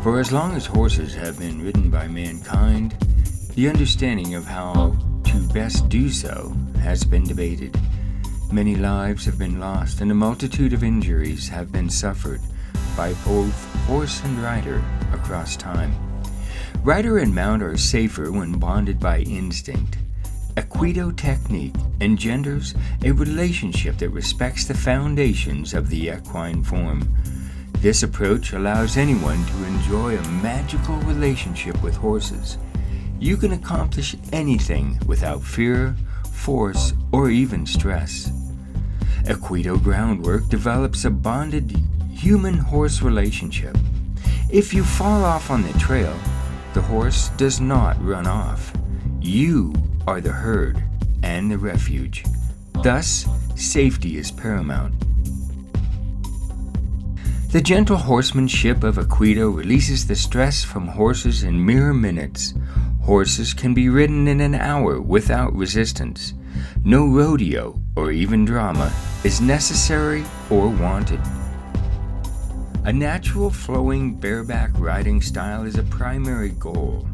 For as long as horses have been ridden by mankind, the understanding of how to best do so has been debated. Many lives have been lost and a multitude of injuries have been suffered by both horse and rider across time. Rider and mount are safer when bonded by instinct. EQUIDO technique engenders a relationship that respects the foundations of the equine form. This approach allows anyone to enjoy a magical relationship with horses. You can accomplish anything without fear, force, or even stress. EQUIDO groundwork develops a bonded human-horse relationship. If you fall off on the trail, the horse does not run off. You are the herd and the refuge. Thus, safety is paramount. The gentle horsemanship of EQUIDO releases the stress from horses in mere minutes. Horses can be ridden in an hour without resistance. No rodeo or even drama is necessary or wanted. A natural flowing bareback riding style is a primary goal.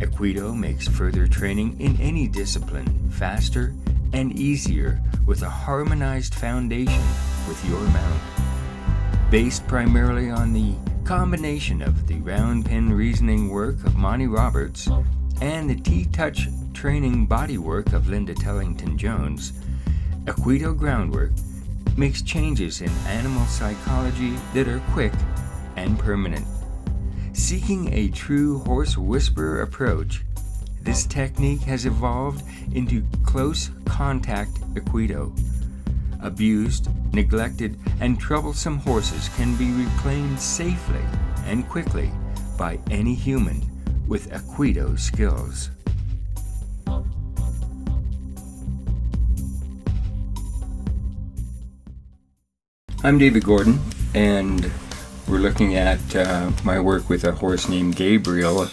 EQUIDO makes further training in any discipline faster and easier with a harmonized foundation with your mount. Based primarily on the combination of the round pen reasoning work of Monty Roberts and the T-touch training body work of Tellington-Jones, EQUIDO groundwork makes changes in animal psychology that are quick and permanent. Seeking a true horse whisperer approach, this technique has evolved into close contact EQUIDO. Abused, neglected, and troublesome horses can be reclaimed safely and quickly by any human with EQUIDO skills. I'm David Gordon, and we're looking at my work with a horse named Gabriel.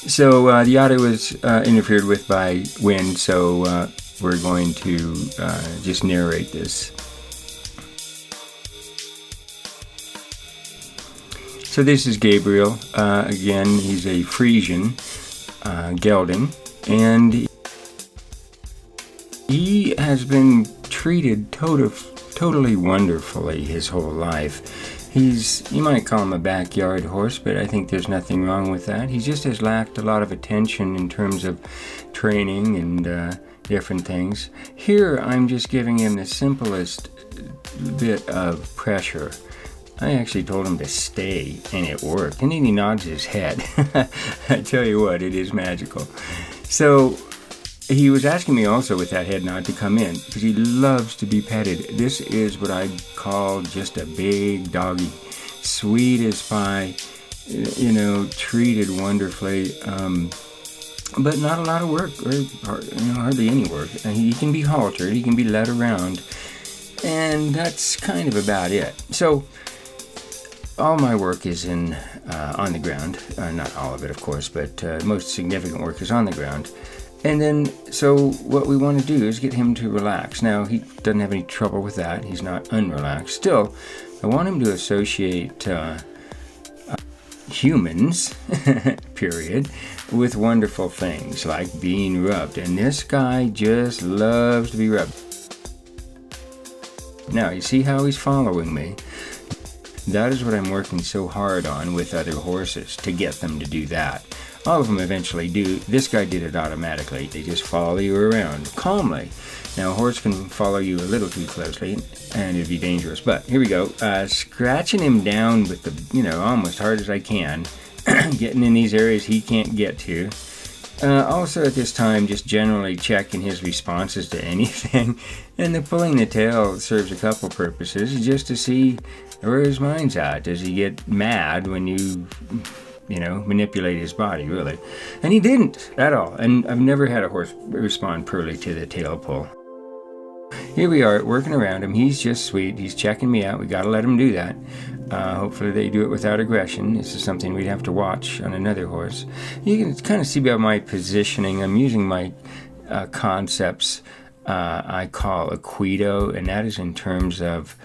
So the audio was interfered with by wind, so we're going to just narrate this. So this is Gabriel. Again, he's a Friesian gelding, and he has been treated totally wonderfully his whole life. You might call him a backyard horse, but I think there's nothing wrong with that. He just has lacked a lot of attention in terms of training and different things. Here, I'm just giving him the simplest bit of pressure. I actually told him to stay, and it worked. And then he nods his head. I tell you what, it is magical. So he was asking me also with that head nod to come in because he loves to be petted. This is what I call just a big doggy. Sweet as pie, treated wonderfully, but not a lot of work, or hardly any work. He can be haltered, he can be led around, and that's kind of about it. So all my work is on the ground. Not all of it, of course, but most significant work is on the ground. And then, so what we want to do is get him to relax. Now, he doesn't have any trouble with that. He's not unrelaxed. Still, I want him to associate humans, period, with wonderful things like being rubbed. And this guy just loves to be rubbed. Now, you see how he's following me? That is what I'm working so hard on with other horses, to get them to do that. All of them eventually do. This guy did it automatically. They just follow you around calmly. Now, a horse can follow you a little too closely, and it'd be dangerous. But here we go. Scratching him down with the, almost hard as I can. Getting in these areas he can't get to. Also at this time, just generally checking his responses to anything. And the pulling the tail serves a couple purposes, just to see where his mind's at. Does he get mad when you manipulate his body, really? And he didn't at all. And I've never had a horse respond poorly to the tail pull. Here we are, working around him. He's just sweet. He's checking me out. We got to let him do that. Hopefully they do it without aggression. This is something we'd have to watch on another horse. You can kind of see by my positioning. I'm using my concepts I call EQUIDO, and that is in terms of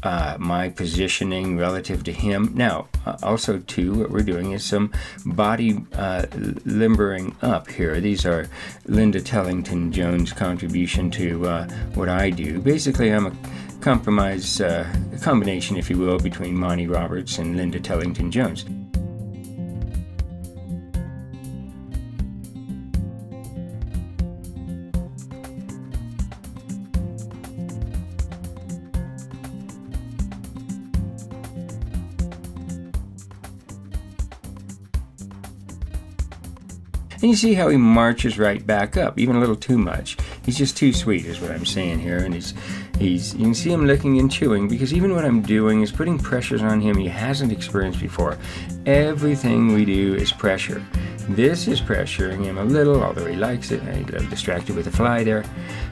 my positioning relative to him. Now, also too, what we're doing is some body limbering up here. These are Linda Tellington-Jones' contribution to what I do. Basically, I'm a combination, if you will, between Monty Roberts and Linda Tellington-Jones. And you see how he marches right back up, even a little too much. He's just too sweet, is what I'm saying here. And he's you can see him licking and chewing, because even what I'm doing is putting pressures on him he hasn't experienced before. Everything we do is pressure. This is pressuring him a little, although he likes it. I got distracted with a fly there.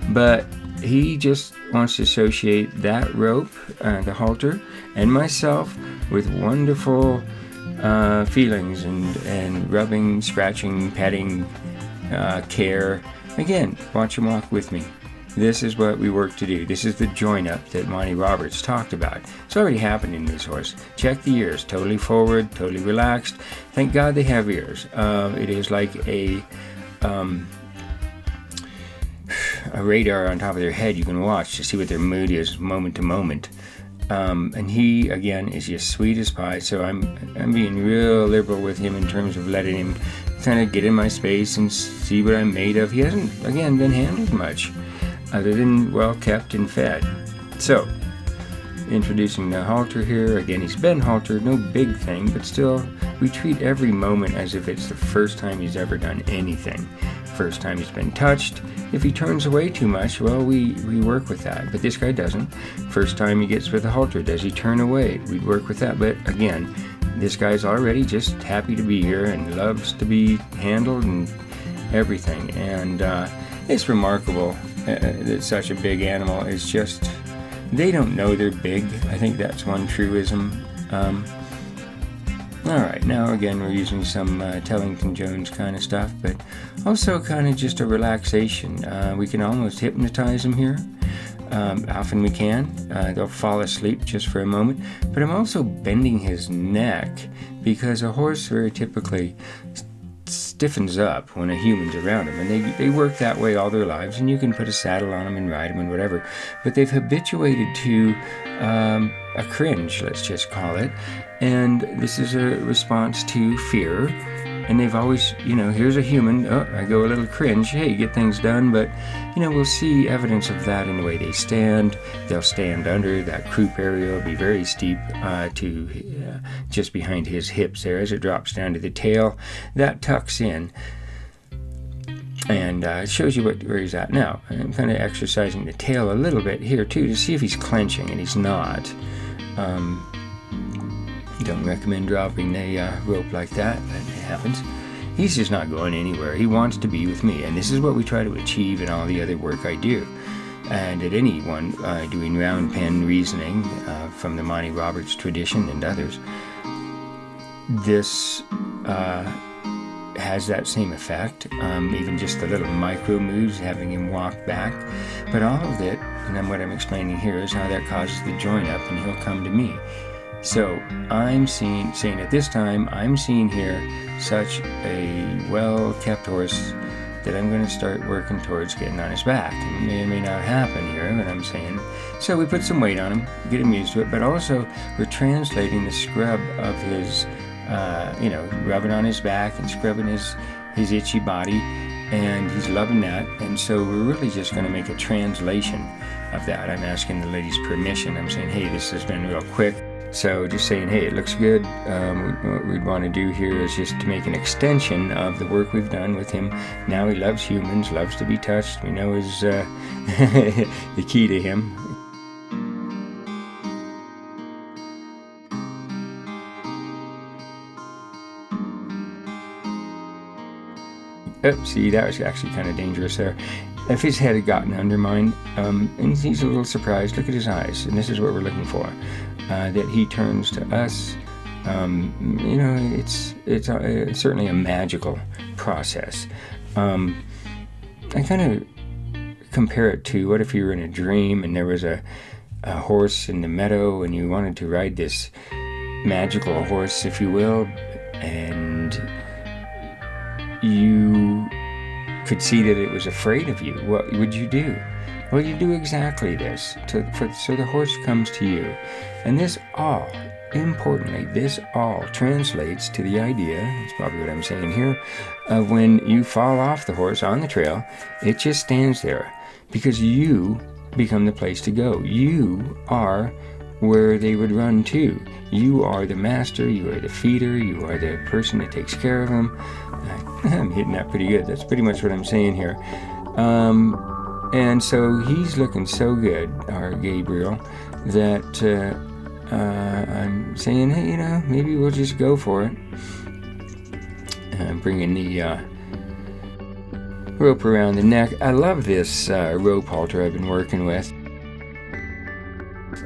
But he just wants to associate that rope, the halter, and myself with wonderful feelings and rubbing, scratching, petting, care. Again, watch him walk with me. This is what we work to do. This is the join up that Monty Roberts talked about. It's already happened in this horse. Check the ears, totally forward, totally relaxed. Thank God they have ears. It is like a radar on top of their head you can watch to see what their mood is moment to moment. And he, again, is just sweet as pie, so I'm being real liberal with him in terms of letting him kind of get in my space and see what I'm made of. He hasn't, again, been handled much, other than well kept and fed. So, introducing the halter here. Again, he's been haltered, no big thing, but still, we treat every moment as if it's the first time he's ever done anything. First time he's been touched. If he turns away too much, well, we work with that. But this guy doesn't. First time he gets with the halter, does he turn away? We work with that. But again, this guy's already just happy to be here and loves to be handled and everything. And it's remarkable that such a big animal is just, they don't know they're big. I think that's one truism. Alright, now again we're using some Tellington-Jones kind of stuff, but also kind of just a relaxation. We can almost hypnotize them here. Often we can. They'll fall asleep just for a moment. But I'm also bending his neck, because a horse very typically stiffens up when a human's around them, and they work that way all their lives, and you can put a saddle on them and ride them and whatever, but they've habituated to a cringe, let's just call it, and this is a response to fear. And they've always, here's a human, I go a little cringe, hey, get things done. But, we'll see evidence of that in the way they stand. They'll stand under that croup area, will be very steep to just behind his hips there as it drops down to the tail. That tucks in. And it shows you where he's at. Now, I'm kind of exercising the tail a little bit here, too, to see if he's clenching, and he's not. Don't recommend dropping the rope like that, but it happens. He's just not going anywhere. He wants to be with me, and this is what we try to achieve in all the other work I do. And at anyone doing round pen reasoning from the Monty Roberts tradition and others, this has that same effect. Even just the little micro moves, having him walk back. But all of it, and what I'm explaining here, is how that causes the join up, and he'll come to me. So I'm saying at this time, I'm seeing here such a well-kept horse that I'm going to start working towards getting on his back. It may or may not happen here, but I'm saying. So we put some weight on him, get him used to it, but also we're translating the scrub of his, rubbing on his back and scrubbing his itchy body, and he's loving that. And so we're really just going to make a translation of that. I'm asking the lady's permission. I'm saying, hey, this has been real quick. So just saying, hey, it looks good. What we'd want to do here is just to make an extension of the work we've done with him. Now he loves humans, loves to be touched. We know is the key to him. See, that was actually kind of dangerous there. If his head had gotten under mine, and he's a little surprised, look at his eyes, and this is what we're looking for. That he turns to us. It's certainly a magical process. I kind of compare it to, what if you were in a dream and there was a a horse in the meadow and you wanted to ride this magical horse, if you will, and you could see that it was afraid of you, what would you do? Well, you do exactly this. So the horse comes to you. And this all, importantly, this all translates to the idea, that's probably what I'm saying here, of when you fall off the horse on the trail, it just stands there because you become the place to go. You are where they would run to. You are the master, you are the feeder, you are the person that takes care of them. I'm hitting that pretty good. That's pretty much what I'm saying here. And so he's looking so good, our Gabriel, that I'm saying, hey, maybe we'll just go for it. I'm bringing the rope around the neck. I love this rope halter I've been working with.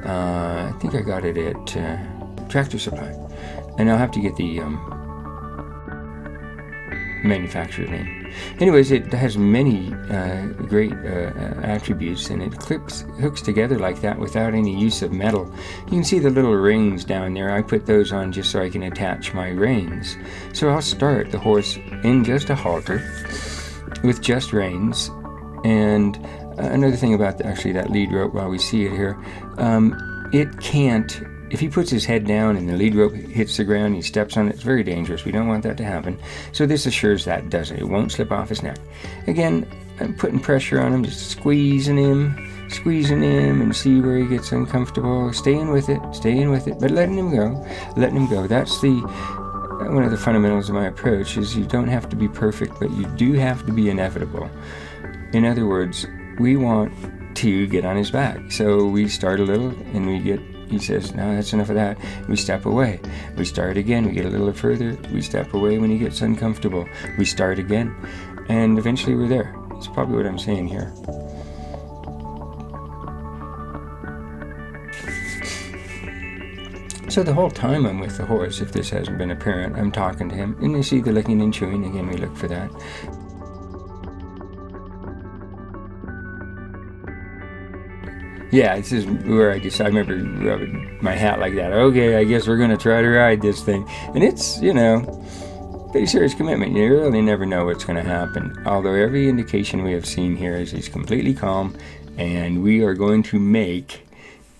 I think I got it at Tractor Supply. And I'll have to get the manufacturer name. Anyways, it has many great attributes, and it hooks together like that without any use of metal. You can see the little rings down there. I put those on just so I can attach my reins. So I'll start the horse in just a halter with just reins. And another thing about actually that lead rope, while we see it here, it can't, if he puts his head down and the lead rope hits the ground, he steps on it, it's very dangerous. We don't want that to happen. So this assures that doesn't. It won't slip off his neck. Again, I'm putting pressure on him, just squeezing him and see where he gets uncomfortable. Staying with it, but letting him go. That's one of the fundamentals of my approach is you don't have to be perfect, but you do have to be inevitable. In other words, we want to get on his back. So we start a little and he says, no, that's enough of that. We step away. We start again. We get a little further. We step away when he gets uncomfortable. We start again. And eventually we're there. That's probably what I'm saying here. So the whole time I'm with the horse, if this hasn't been apparent, I'm talking to him. And you see the licking and chewing. Again, we look for that. Yeah, this is where I remember rubbing my hat like that. Okay, I guess we're going to try to ride this thing. And it's, pretty serious commitment. You really never know what's going to happen. Although every indication we have seen here is he's completely calm, and we are going to make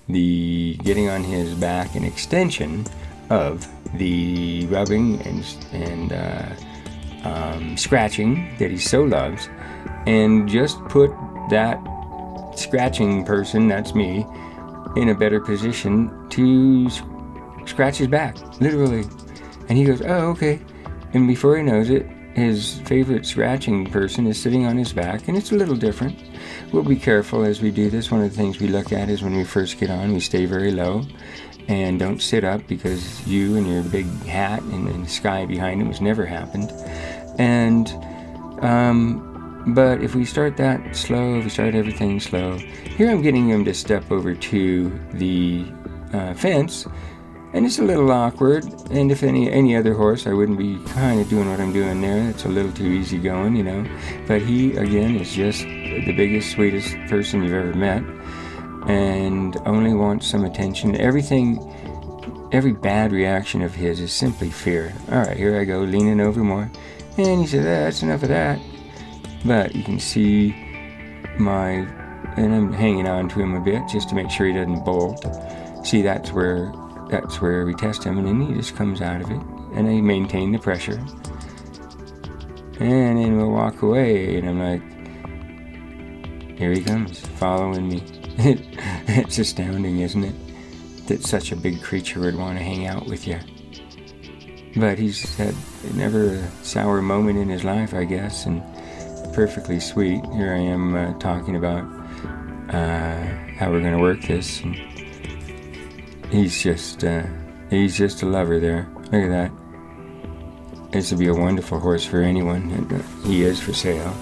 the getting on his back an extension of the rubbing and scratching that he so loves, and just put that scratching person, that's me, in a better position to scratch his back, literally. And he goes, oh, okay. And before he knows it, his favorite scratching person is sitting on his back, and it's a little different. We'll be careful as we do this. One of the things we look at is when we first get on, we stay very low and don't sit up, because you and your big hat and the sky behind him has never happened. And but if we start that slow, if we start everything slow, here I'm getting him to step over to the fence, and it's a little awkward. And if any other horse, I wouldn't be kind of doing what I'm doing there. It's a little too easy going, But he, again, is just the biggest, sweetest person you've ever met, and only wants some attention. Every bad reaction of his is simply fear. All right, here I go, leaning over more. And he says, that's enough of that. But you can see and I'm hanging on to him a bit just to make sure he doesn't bolt. See, that's where we test him, and then he just comes out of it, and I maintain the pressure. And then we'll walk away, and I'm like, here he comes, following me. It's astounding, isn't it? That such a big creature would want to hang out with you. But he's had never a sour moment in his life, I guess, and perfectly sweet. Here I am talking about how we're going to work this, and he's just a lover there. Look at that. This would be a wonderful horse for anyone. He is for sale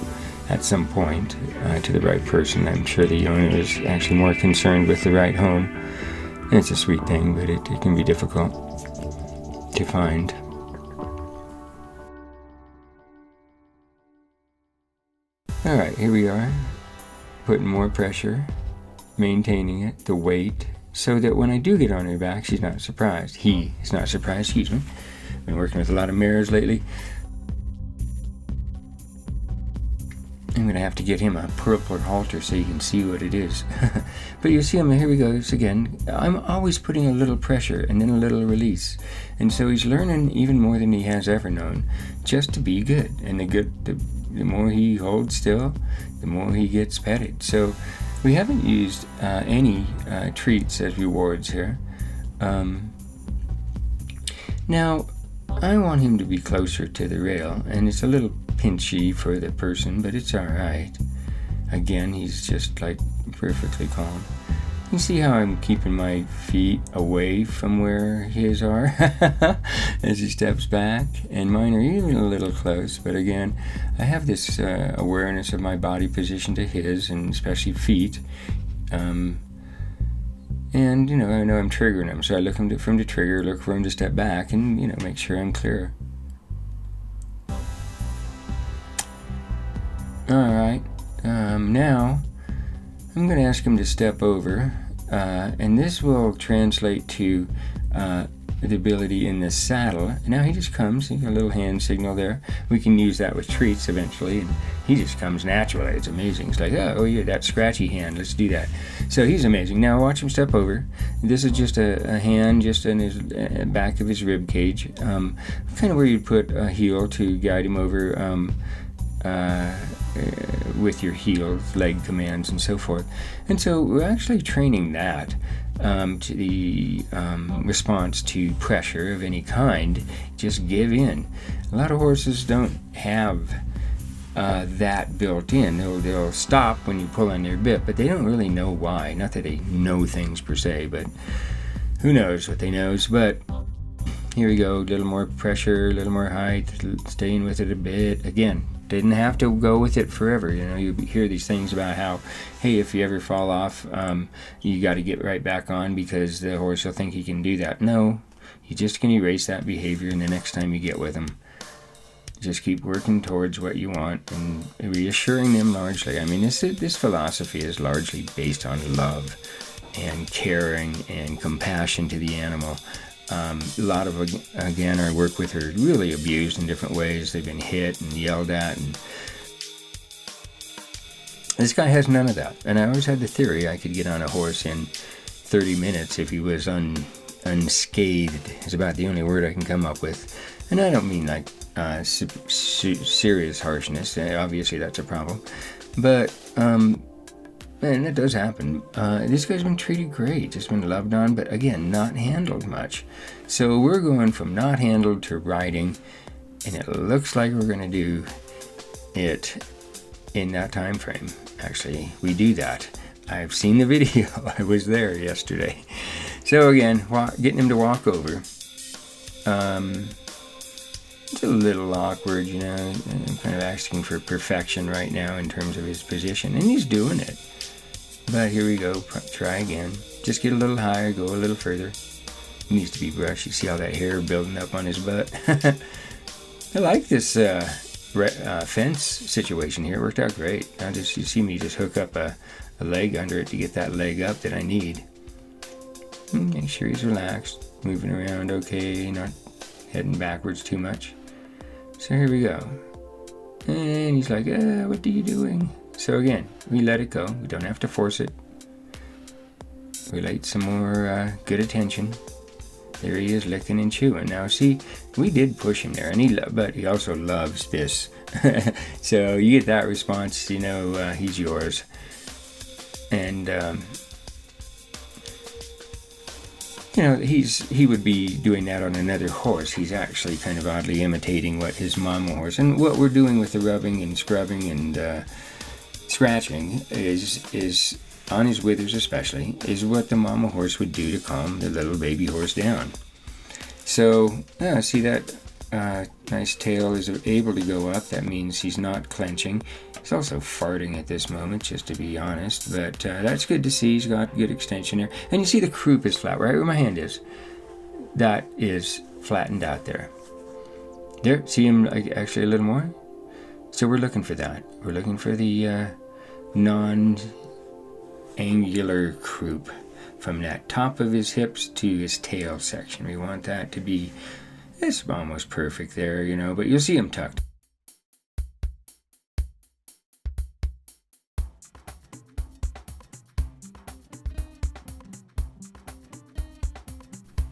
at some point to the right person. I'm sure the owner is actually more concerned with the right home. And it's a sweet thing, but it can be difficult to find. Alright, here we are, putting more pressure maintaining it, the weight, so that when I do get on her back, she's not surprised. He is not surprised, excuse me. Been working with a lot of mares lately. I'm going to have to get him a purple halter so you can see what it is. But you see him, here he goes again. I'm always putting a little pressure and then a little release. And so he's learning even more than he has ever known, just to be good. And the more he holds still, the more he gets petted. So we haven't used any treats as rewards here. Now, I want him to be closer to the rail, and it's a little pinchy for the person, but it's alright. Again, he's just like perfectly calm. You see how I'm keeping my feet away from where his are as he steps back, and mine are even a little close, but again, I have this awareness of my body position to his, and especially feet. And, you know, I know I'm triggering him, so I look for him to trigger, look for him to step back, and, you know, make sure I'm clear. Alright, now I'm going to ask him to step over, and this will translate to the ability in the saddle. Now he just comes, a little hand signal there. We can use that with treats eventually, and he just comes naturally. It's amazing. It's like, oh yeah, that scratchy hand, let's do that. So he's amazing. Now watch him step over. This is just a hand just in his back of his rib cage, kind of where you'd put a heel to guide him over with your heels, leg commands, and so forth. And so we're actually training that to the response to pressure of any kind. Just give in. A lot of horses don't have that built in. They'll stop when you pull on their bit, but they don't really know why. Not that they know things per se, but who knows what they knows. But here we go, a little more pressure, a little more height, staying with it a bit. Again, didn't have to go with it forever. You know, you hear these things about how, hey, if you ever fall off, you got to get right back on because the horse will think he can do that. No, you just can erase that behavior, and the next time you get with him, just keep working towards what you want and reassuring them largely. I mean, this philosophy is largely based on love and caring and compassion to the animal. A lot of, again, our work with her really abused in different ways. They've been hit and yelled at, and this guy has none of that. And I always had the theory I could get on a horse in 30 minutes if he was unscathed. It's about the only word I can come up with. And I don't mean like serious harshness. Obviously that's a problem. But and that does happen. This guy's been treated great, just been loved on, but again, not handled much. So we're going from not handled to riding, and it looks like we're going to do it in that time frame. Actually, we do that. I've seen the video. I was there yesterday. So again, getting him to walk over. It's a little awkward, you know. I'm kind of asking for perfection right now in terms of his position, and he's doing it. But here we go, try again. Just get a little higher, go a little further. It needs to be brushed. You see all that hair building up on his butt. I like this fence situation here. It worked out great. Now you see me just hook up a leg under it to get that leg up that I need. Make sure he's relaxed, moving around okay, not heading backwards too much. So here we go. And he's like, what are you doing? So again, we let it go. We don't have to force it. Relate some more good attention. There he is, licking and chewing. Now see, we did push him there, and but he also loves this. So you get that response, you know, he's yours. And you know, he would be doing that on another horse. He's actually kind of oddly imitating what his mama horse, and what we're doing with the rubbing and scrubbing and scratching is on his withers especially, is what the mama horse would do to calm the little baby horse down. So see that nice tail is able to go up. That means he's not clenching. He's also farting at this moment, just to be honest, but that's good to see. He's got good extension there, and you see the croup is flat right where my hand is. That is flattened out there. There, see him actually a little more. So we're looking for that. We're looking for the angular croup from that top of his hips to his tail section. We want that to be, it's almost perfect there, but you'll see him tucked.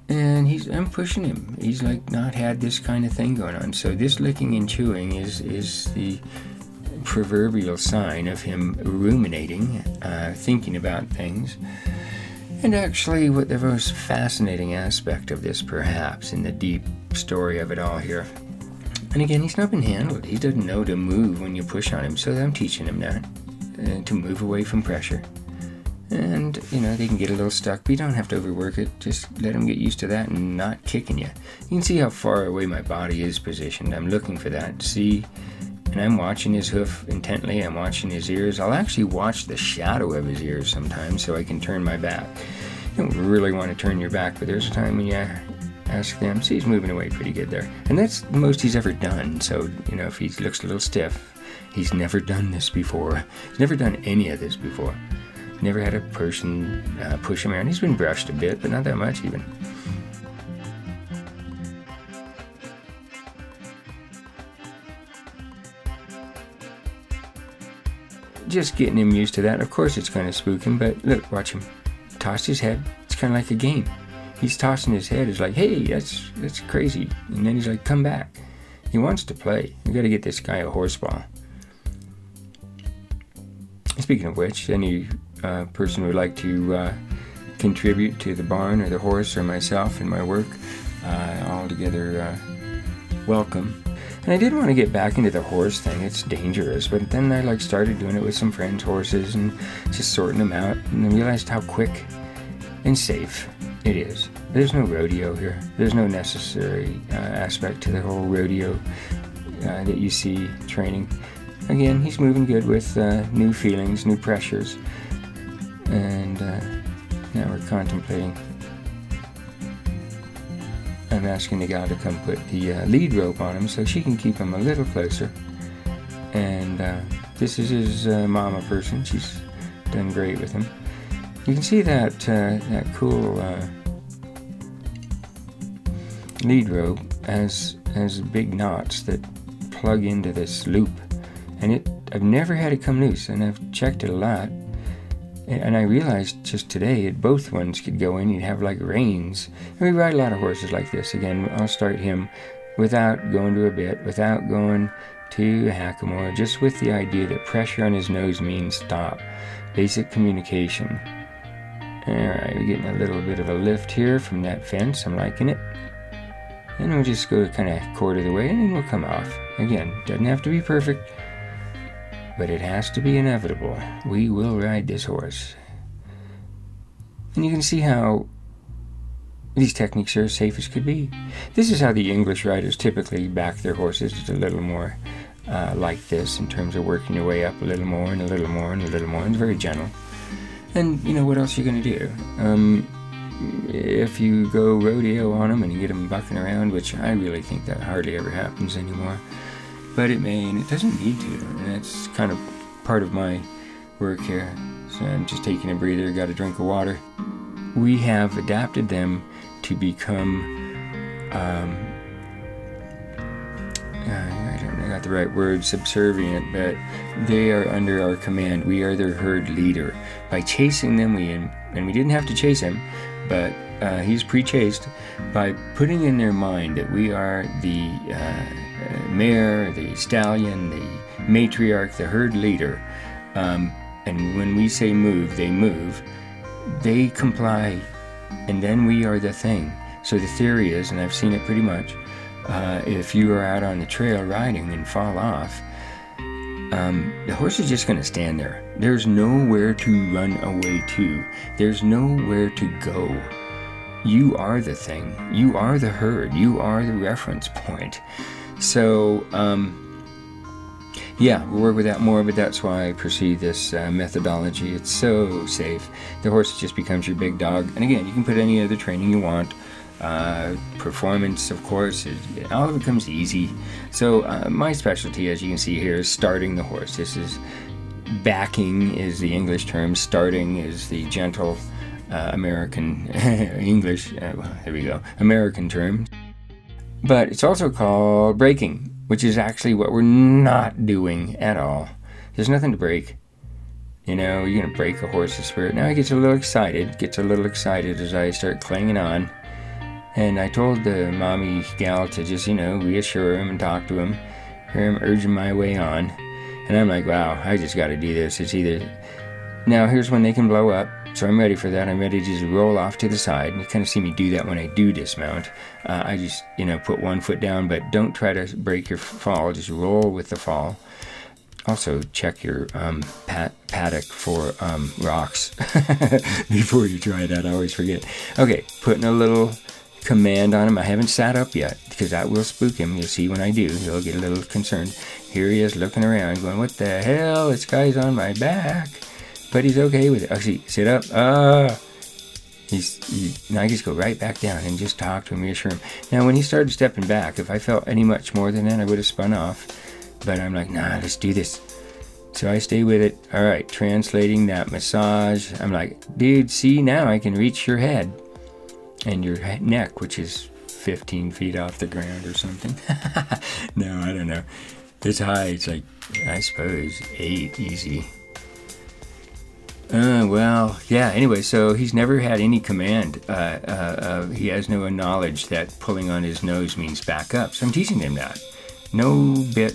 And I'm pushing him. He's like not had this kind of thing going on. So this licking and chewing is the proverbial sign of him ruminating, thinking about things. And actually, what the most fascinating aspect of this, perhaps, in the deep story of it all here. And again, he's not been handled. He doesn't know to move when you push on him. So I'm teaching him that, to move away from pressure. And, they can get a little stuck, but you don't have to overwork it. Just let them get used to that and not kicking you. You can see how far away my body is positioned. I'm looking for that to see, and I'm watching his hoof intently. I'm watching his ears. I'll actually watch the shadow of his ears sometimes so I can turn my back. You don't really want to turn your back, but there's a time when you ask them. See, he's moving away pretty good there. And that's the most he's ever done. So, if he looks a little stiff, he's never done this before. He's never done any of this before. Never had a person push him around. He's been brushed a bit, but not that much even. Just getting him used to that. Of course it's going to spook him, but look, watch him. Toss his head. It's kind of like a game. He's tossing his head. It's like, hey, that's crazy. And then he's like, come back. He wants to play. We got to get this guy a horseball. Speaking of which, any person who would like to contribute to the barn or the horse or myself in my work, all together welcome. And I did want to get back into the horse thing. It's dangerous, but then I started doing it with some friends' horses and just sorting them out, and I realized how quick and safe it is. There's no rodeo here. There's no necessary aspect to the whole rodeo that you see training. Again, he's moving good with new feelings, new pressures, and now we're contemplating. I'm asking the gal to come put the lead rope on him so she can keep him a little closer. And this is his mama person. She's done great with him. You can see that cool lead rope has big knots that plug into this loop. And I've never had it come loose, and I've checked it a lot. And I realized just today that both ones could go in. You'd have like reins. And we ride a lot of horses like this. Again, I'll start him without going to a bit, without going to a hackamore, just with the idea that pressure on his nose means stop. Basic communication. Alright, we're getting a little bit of a lift here from that fence. I'm liking it. And we'll just go kind of quarter of the way, and then we'll come off. Again, doesn't have to be perfect, but it has to be inevitable. We will ride this horse. And you can see how these techniques are as safe as could be. This is how the English riders typically back their horses. It's a little more like this in terms of working your way up a little more and a little more and a little more. It's very gentle. And what else are you going to do? If you go rodeo on them and you get them bucking around, which I really think that hardly ever happens anymore, but it may, and it doesn't need to, and that's kind of part of my work here. So I'm just taking a breather, got a drink of water. We have adapted them to become, I got the right word, subservient, but they are under our command. We are their herd leader. By chasing them, and we didn't have to chase him, but he's pre-chased, by putting in their mind that we are the mare, the stallion, the matriarch, the herd leader, and when we say move, they comply, and then we are the thing. So the theory is, and I've seen it pretty much, if you are out on the trail riding and fall off, the horse is just going to stand there. There's nowhere to run away to. There's nowhere to go. You are the thing. You are the herd. You are the reference point. So, we'll work with that more, but that's why I pursue this methodology. It's so safe. The horse just becomes your big dog. And again, you can put any other training you want. Performance, of course, all of it comes easy. So my specialty, as you can see here, is starting the horse. This is backing is the English term. Starting is the gentle American English. There we go. American term. But it's also called breaking, which is actually what we're not doing at all. There's nothing to break. You know, you're going to break a horse's spirit. Now he gets a little excited as I start clanging on. And I told the mommy gal to just, reassure him and talk to him. Hear him urging my way on. And I'm like, wow, I just got to do this. It's either... Now, here's when they can blow up. So I'm ready for that. I'm ready to just roll off to the side. You kind of see me do that when I do dismount. I just, put one foot down, but don't try to break your fall. Just roll with the fall. Also, check your paddock for rocks before you try that. I always forget. Okay, putting a little command on him. I haven't sat up yet because that will spook him. You'll see when I do. He'll get a little concerned. Here he is looking around going, what the hell? This guy's on my back. But he's okay with it. Actually, sit up. Now I just go right back down and just talk to him, reassure him. Now, when he started stepping back, if I felt any much more than that, I would have spun off. But I'm like, nah, let's do this. So I stay with it. All right, translating that massage. I'm like, dude, see, now I can reach your head and your neck, which is 15 feet off the ground or something. No, I don't know. It's high. It's like, I suppose, 8 easy. Anyway, so he's never had any command. He has no knowledge that pulling on his nose means back up. So I'm teaching him that. No bit,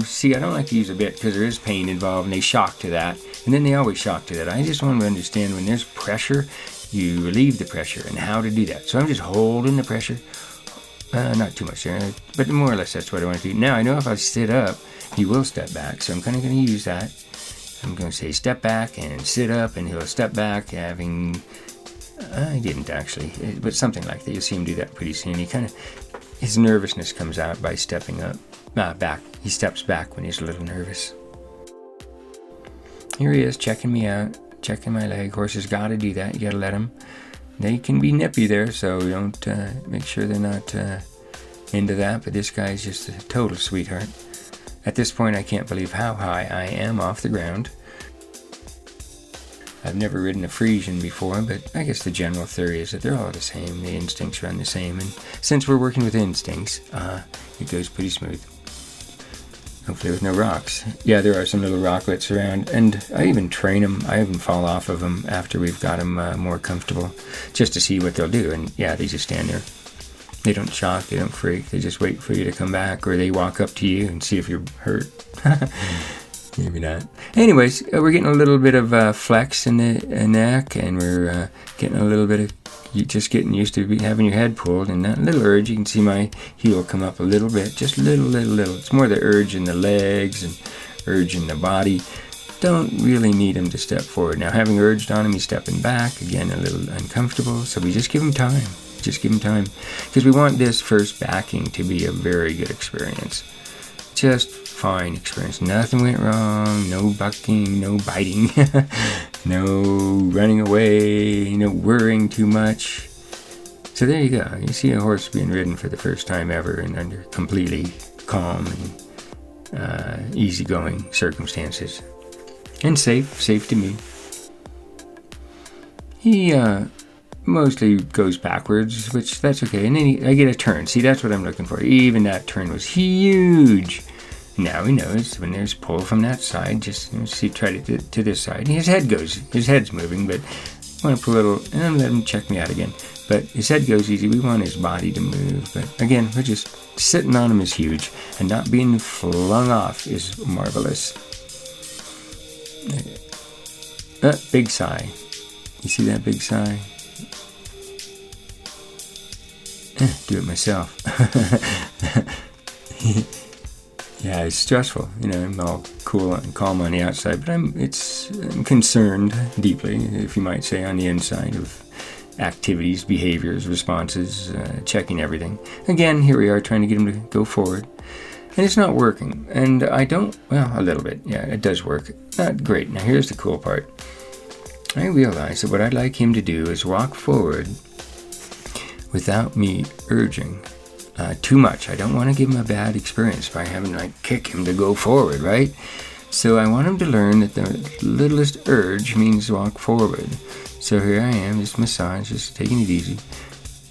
see, I don't like to use a bit because there is pain involved and they shock to that. And then they always shock to that. I just want to understand when there's pressure, you relieve the pressure and how to do that. So I'm just holding the pressure. Not too much there, but more or less that's what I want to do. Now I know if I sit up, he will step back. So I'm kind of going to use that. I'm going to say step back and sit up, and he'll step back having... I didn't actually, but something like that. You'll see him do that pretty soon. His nervousness comes out by stepping up, back. He steps back when he's a little nervous. Here he is, checking me out, checking my leg. Horses got to do that. You got to let them. They can be nippy there, so don't make sure they're not into that. But this guy's just a total sweetheart. At this point, I can't believe how high I am off the ground. I've never ridden a Friesian before, but I guess the general theory is that they're all the same. The instincts run the same, and since we're working with instincts, it goes pretty smooth. Hopefully with no rocks. Yeah, there are some little rocklets around, and I even train them. I even fall off of them after we've got them more comfortable, just to see what they'll do, and yeah, they just stand there. They don't shock, they don't freak, they just wait for you to come back, or they walk up to you and see if you're hurt. Maybe not. Anyways, we're getting a little bit of flex in the neck, and we're getting a little bit of just getting used to having your head pulled, and that little urge. You can see my heel come up a little bit, just little. It's more the urge in the legs and urge in the body. Don't really need him to step forward. Now, having urged on him, he's stepping back, again, a little uncomfortable, so we just give him time. Because we want this first backing to be a very good experience. Just fine experience. Nothing went wrong. No bucking, no biting, no running away, no worrying too much. So there you go. You see a horse being ridden for the first time ever and under completely calm and easygoing circumstances. And safe to me. He mostly goes backwards, which that's okay. And then I get a turn. See, that's what I'm looking for. Even that turn was huge. Now he knows when there's pull from that side, just see, try to this side. His head's moving, but I want to put a little, and I'm let him check me out again. But his head goes easy. We want his body to move. But again, we're just sitting on him is huge, and not being flung off is marvelous. Big sigh. You see that big sigh? Do it myself. Yeah, it's stressful. I'm all cool and calm on the outside, but I'm concerned deeply, if you might say, on the inside of activities, behaviors, responses, checking everything. Again, here we are trying to get him to go forward, and it's not working. And I don't, a little bit. Yeah, it does work. Not great. Now, here's the cool part. I realize that what I'd like him to do is walk forward without me urging too much. I don't want to give him a bad experience by having to kick him to go forward, right? So I want him to learn that the littlest urge means walk forward. So here I am, just massage, just taking it easy.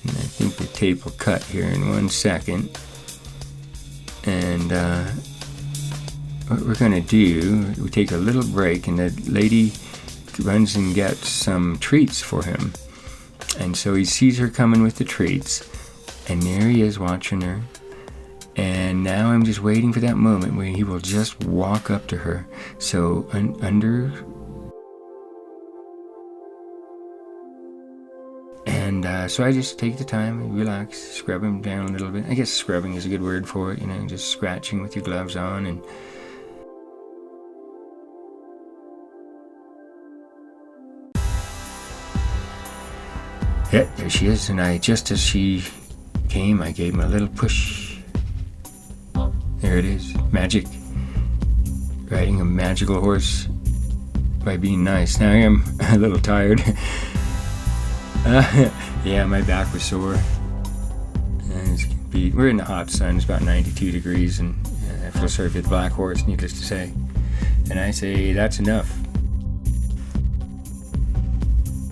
And I think the tape will cut here in 1 second. And what we're going to do, we take a little break, and the lady runs and gets some treats for him. And so he sees her coming with the treats, and there he is watching her. And now I'm just waiting for that moment where he will just walk up to her. So under... And so I just take the time, relax, scrub him down a little bit. I guess scrubbing is a good word for it, just scratching with your gloves on. And yeah, there she is. And just as she came, I gave him a little push. There it is. Magic. Riding a magical horse by being nice. Now I am a little tired. Yeah, my back was sore. We're in the hot sun. It's about 92 degrees, and I feel sorry for the black horse, needless to say. And I say that's enough.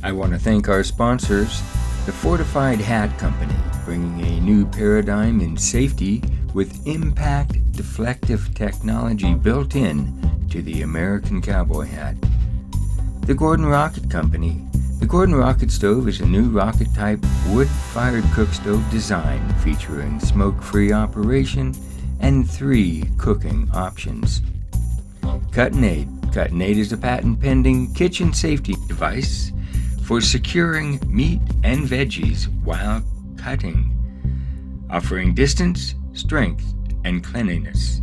I want to thank our sponsors, the Fortified Hat Company, bringing a new paradigm in safety with impact deflective technology built in to the American cowboy hat. The Gordon Rocket Company. The Gordon Rocket Stove is a new rocket-type wood-fired cook stove design featuring smoke-free operation and 3 cooking options. Cut-N-Aid. Cut-N-Aid is a patent-pending kitchen safety device for securing meat and veggies while cutting, offering distance, strength, and cleanliness.